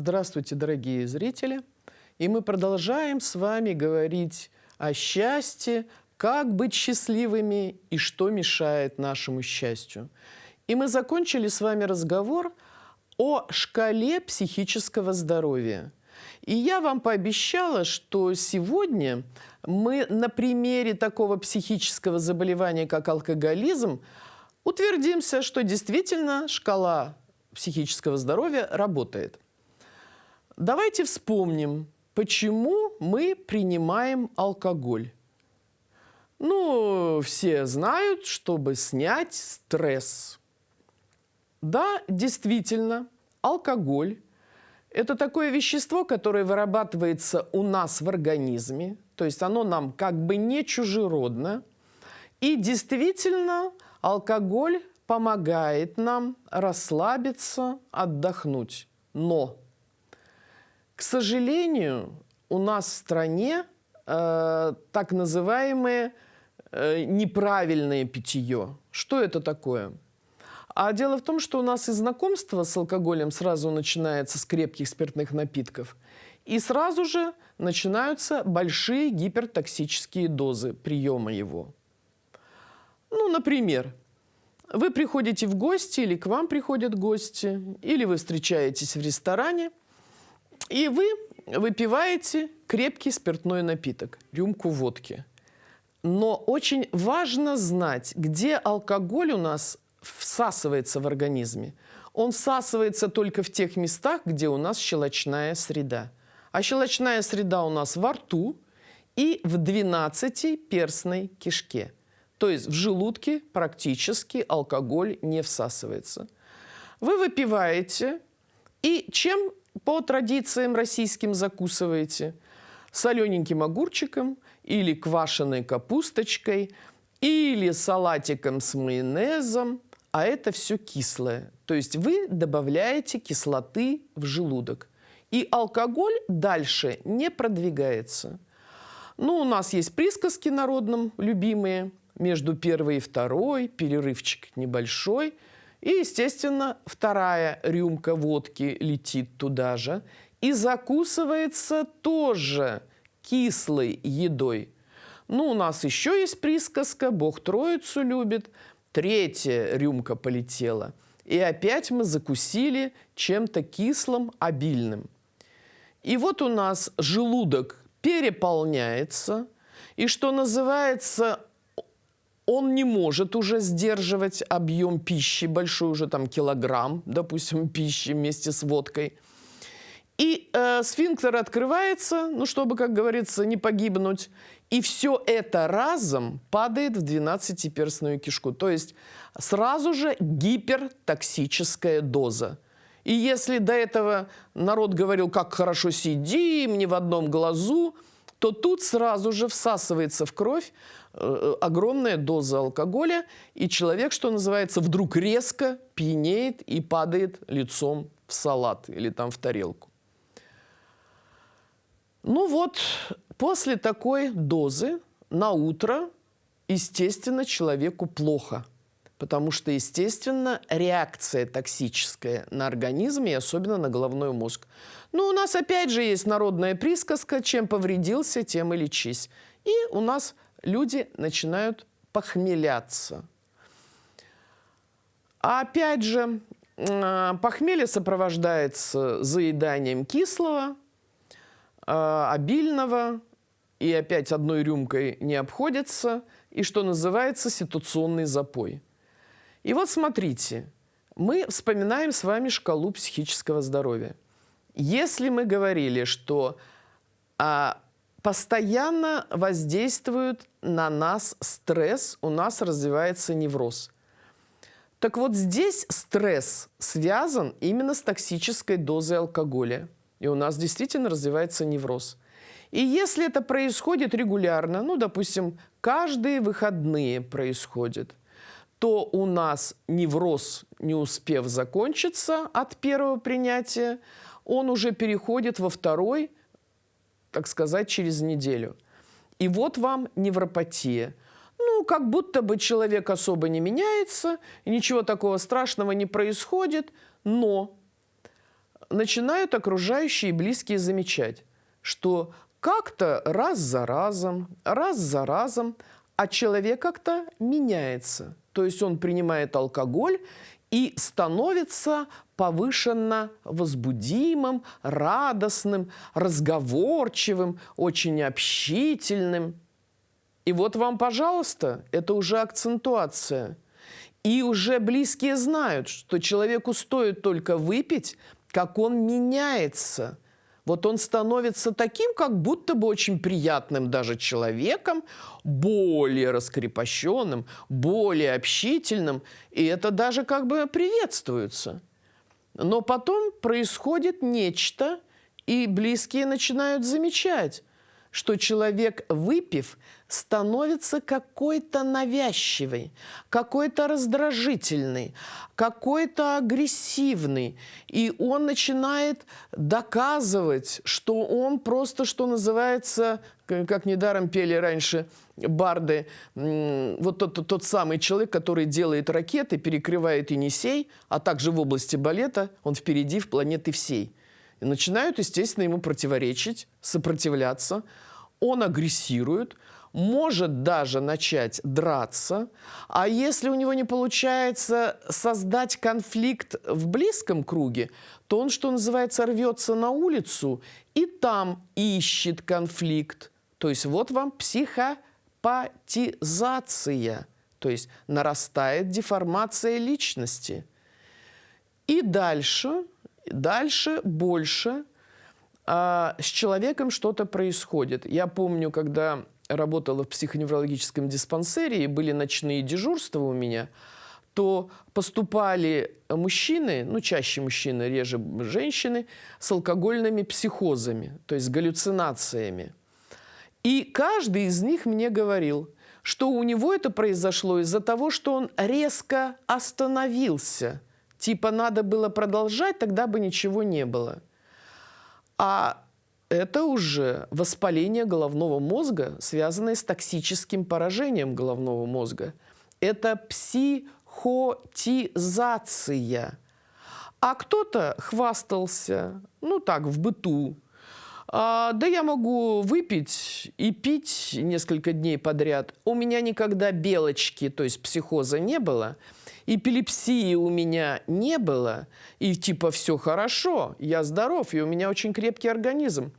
Здравствуйте, дорогие зрители! И мы продолжаем с вами говорить о счастье, как быть счастливыми и что мешает нашему счастью. И мы закончили с вами разговор о шкале психического здоровья. И я вам пообещала, что сегодня мы на примере такого психического заболевания, как алкоголизм, утвердимся, что действительно шкала психического здоровья работает. Давайте вспомним, почему мы принимаем алкоголь. Ну, все знают, чтобы снять стресс. Да, действительно, алкоголь – это такое вещество, которое вырабатывается у нас в организме, то есть оно нам как бы не чужеродно. И действительно, алкоголь помогает нам расслабиться, отдохнуть. Но, к сожалению, у нас в стране так называемое неправильное питье. Что это такое? А дело в том, что у нас и знакомство с алкоголем сразу начинается с крепких спиртных напитков. И сразу же начинаются большие гипертоксические дозы приема его. Ну, например, вы приходите в гости, или к вам приходят гости, или вы встречаетесь в ресторане, и вы выпиваете крепкий спиртной напиток, рюмку водки. Но очень важно знать, где алкоголь у нас всасывается в организме. Он всасывается только в тех местах, где у нас щелочная среда. А щелочная среда у нас во рту и в 12-перстной кишке. То есть в желудке практически алкоголь не всасывается. Вы выпиваете, и чем по традициям российским закусываете? Солененьким огурчиком или квашеной капусточкой, или салатиком с майонезом, а это все кислое. То есть вы добавляете кислоты в желудок. И алкоголь дальше не продвигается. Ну, у нас есть присказки народным любимые. Между первой и второй перерывчик небольшой. И, естественно, вторая рюмка водки летит туда же. И закусывается тоже кислой едой. Ну, у нас еще есть присказка «Бог Троицу любит». Третья рюмка полетела. И опять мы закусили чем-то кислым, обильным. И вот у нас желудок переполняется. И, что называется, он не может уже сдерживать объем пищи, большой уже там килограмм, допустим, пищи вместе с водкой. И сфинктер открывается, ну, чтобы, как говорится, не погибнуть. И все это разом падает в 12-перстную кишку. То есть сразу же гипертоксическая доза. И если до этого народ говорил, как хорошо сидим, не в одном глазу, то тут сразу же всасывается в кровь огромная доза алкоголя, и человек, что называется, вдруг резко пьянеет и падает лицом в салат или там в тарелку. Ну вот, после такой дозы на утро, естественно, человеку плохо. Потому что, естественно, реакция токсическая на организм и особенно на головной мозг. Ну, у нас опять же есть народная присказка «чем повредился, тем и лечись». И у нас люди начинают похмеляться. А опять же, похмелье сопровождается заеданием кислого, обильного, и опять одной рюмкой не обходится, и, что называется, ситуационный запой. И вот смотрите, мы вспоминаем с вами шкалу психического здоровья. Если мы говорили, что постоянно воздействует на нас стресс, у нас развивается невроз. Так вот здесь стресс связан именно с токсической дозой алкоголя. И у нас действительно развивается невроз. И если это происходит регулярно, ну, допустим, каждые выходные происходит, то у нас невроз, не успев закончиться от первого принятия, он уже переходит во второй, так сказать, через неделю. И вот вам невропатия. Ну, как будто бы человек особо не меняется, ничего такого страшного не происходит, но начинают окружающие и близкие замечать, что как-то раз за разом, а человек как-то меняется. То есть он принимает алкоголь и становится повышенно возбудимым, радостным, разговорчивым, очень общительным. И вот вам, пожалуйста, это уже акцентуация. И уже близкие знают, что человеку стоит только выпить, как он меняется. Вот он становится таким, как будто бы очень приятным даже человеком, более раскрепощенным, более общительным. И это даже как бы приветствуется. Но потом происходит нечто, и близкие начинают замечать, что человек, выпив, становится какой-то навязчивый, какой-то раздражительный, какой-то агрессивный. И он начинает доказывать, что он просто, что называется, как недаром пели раньше барды, вот тот самый человек, который делает ракеты, перекрывает Енисей, а также в области балета он впереди в планеты всей. И начинают, естественно, ему противоречить, сопротивляться. Он агрессирует, может даже начать драться. А если у него не получается создать конфликт в близком круге, то он, что называется, рвется на улицу и там ищет конфликт. То есть вот вам психопатизация, то есть нарастает деформация личности. И дальше больше с человеком что-то происходит. Я помню, когда работала в психоневрологическом диспансере, и были ночные дежурства у меня, то поступали мужчины, ну, чаще мужчины, реже женщины, с алкогольными психозами, то есть с галлюцинациями. И каждый из них мне говорил, что у него это произошло из-за того, что он резко остановился. Типа надо было продолжать, тогда бы ничего не было. А это уже воспаление головного мозга, связанное с токсическим поражением головного мозга. Это психотизация. А кто-то хвастался, ну так, в быту. Да я могу выпить и пить несколько дней подряд. У меня никогда белочки, то есть психоза, не было. Эпилепсии у меня не было. И типа все хорошо, я здоров, и у меня очень крепкий организм.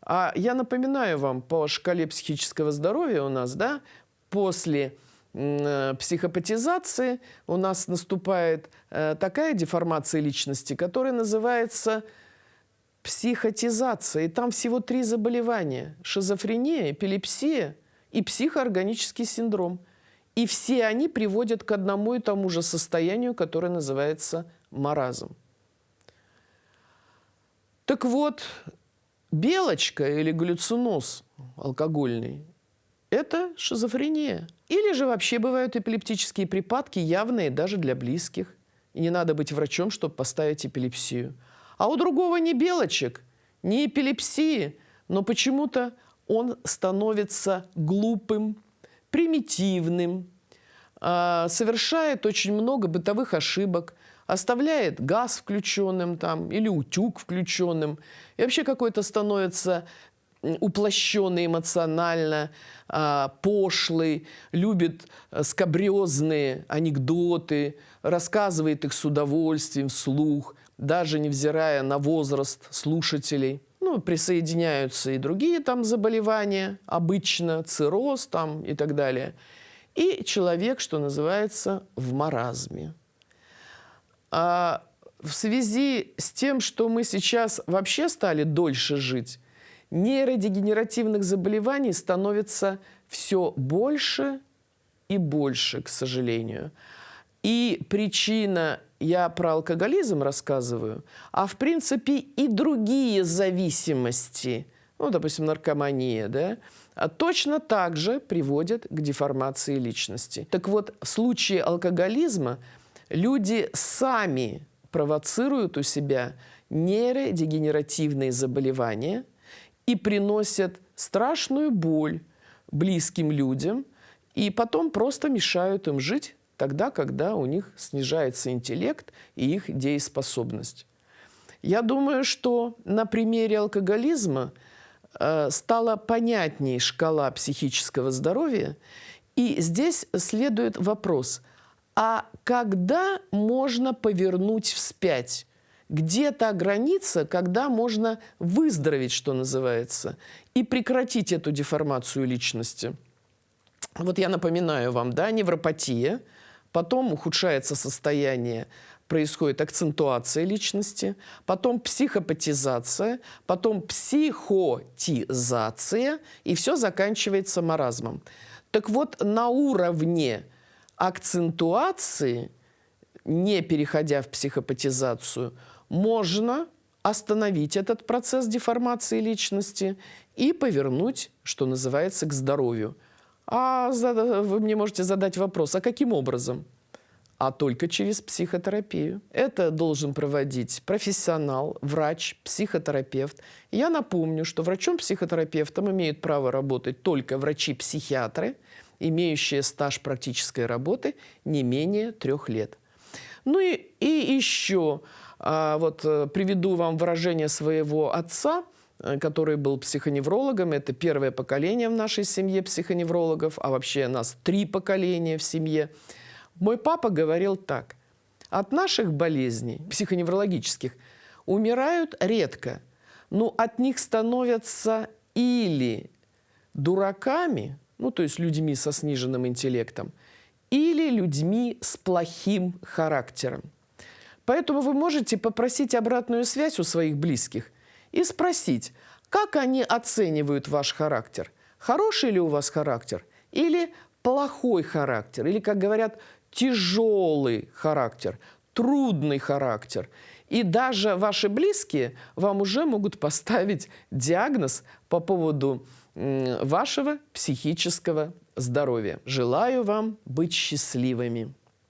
А я напоминаю вам, по шкале психического здоровья у нас, да, после психопатизации у нас наступает такая деформация личности, которая называется психотизация. И там всего 3 заболевания: шизофрения, эпилепсия и психоорганический синдром. И все они приводят к одному и тому же состоянию, которое называется маразм. Так вот, белочка или галлюциноз алкогольный – это шизофрения. Или же вообще бывают эпилептические припадки, явные даже для близких. И не надо быть врачом, чтобы поставить эпилепсию. А у другого ни белочек, ни эпилепсии, но почему-то он становится глупым, примитивным, совершает очень много бытовых ошибок, оставляет газ включенным там, или утюг включенным, и вообще какой-то становится уплощенный эмоционально, пошлый, любит скабрезные анекдоты, рассказывает их с удовольствием вслух, даже невзирая на возраст слушателей. Ну, присоединяются и другие там заболевания, обычно цирроз там и так далее. И человек, что называется, в маразме. А в связи с тем, что мы сейчас вообще стали дольше жить, нейродегенеративных заболеваний становится все больше и больше, к сожалению. И причина, я про алкоголизм рассказываю, а в принципе и другие зависимости, ну, допустим, наркомания, да, точно так же приводят к деформации личности. Так вот, в случае алкоголизма люди сами провоцируют у себя нейродегенеративные заболевания и приносят страшную боль близким людям, и потом просто мешают им жить тогда, когда у них снижается интеллект и их дееспособность. Я думаю, что на примере алкоголизма стала понятней шкала психического здоровья. И здесь следует вопрос, а когда можно повернуть вспять? Где та граница, когда можно выздороветь, что называется, и прекратить эту деформацию личности? Вот я напоминаю вам, да, невропатия, потом ухудшается состояние, происходит акцентуация личности, потом психопатизация, потом психотизация, и все заканчивается маразмом. Так вот, на уровне акцентуации, не переходя в психопатизацию, можно остановить этот процесс деформации личности и повернуть, что называется, к здоровью. Вы мне можете задать вопрос, а каким образом? А только через психотерапию. Это должен проводить профессионал, врач, психотерапевт. Я напомню, что врачом-психотерапевтом имеют право работать только врачи-психиатры, имеющие стаж практической работы не менее 3 лет. Ну и еще приведу вам выражение своего отца, который был психоневрологом. Это первое поколение в нашей семье психоневрологов, а вообще нас 3 поколения в семье. Мой папа говорил так: от наших болезней психоневрологических умирают редко, но от них становятся или дураками, то есть людьми со сниженным интеллектом, или людьми с плохим характером. Поэтому вы можете попросить обратную связь у своих близких и спросить, как они оценивают ваш характер. Хороший ли у вас характер или плохой характер? Или, как говорят, тяжелый характер, трудный характер. И даже ваши близкие вам уже могут поставить диагноз по поводу вашего психического здоровья. Желаю вам быть счастливыми.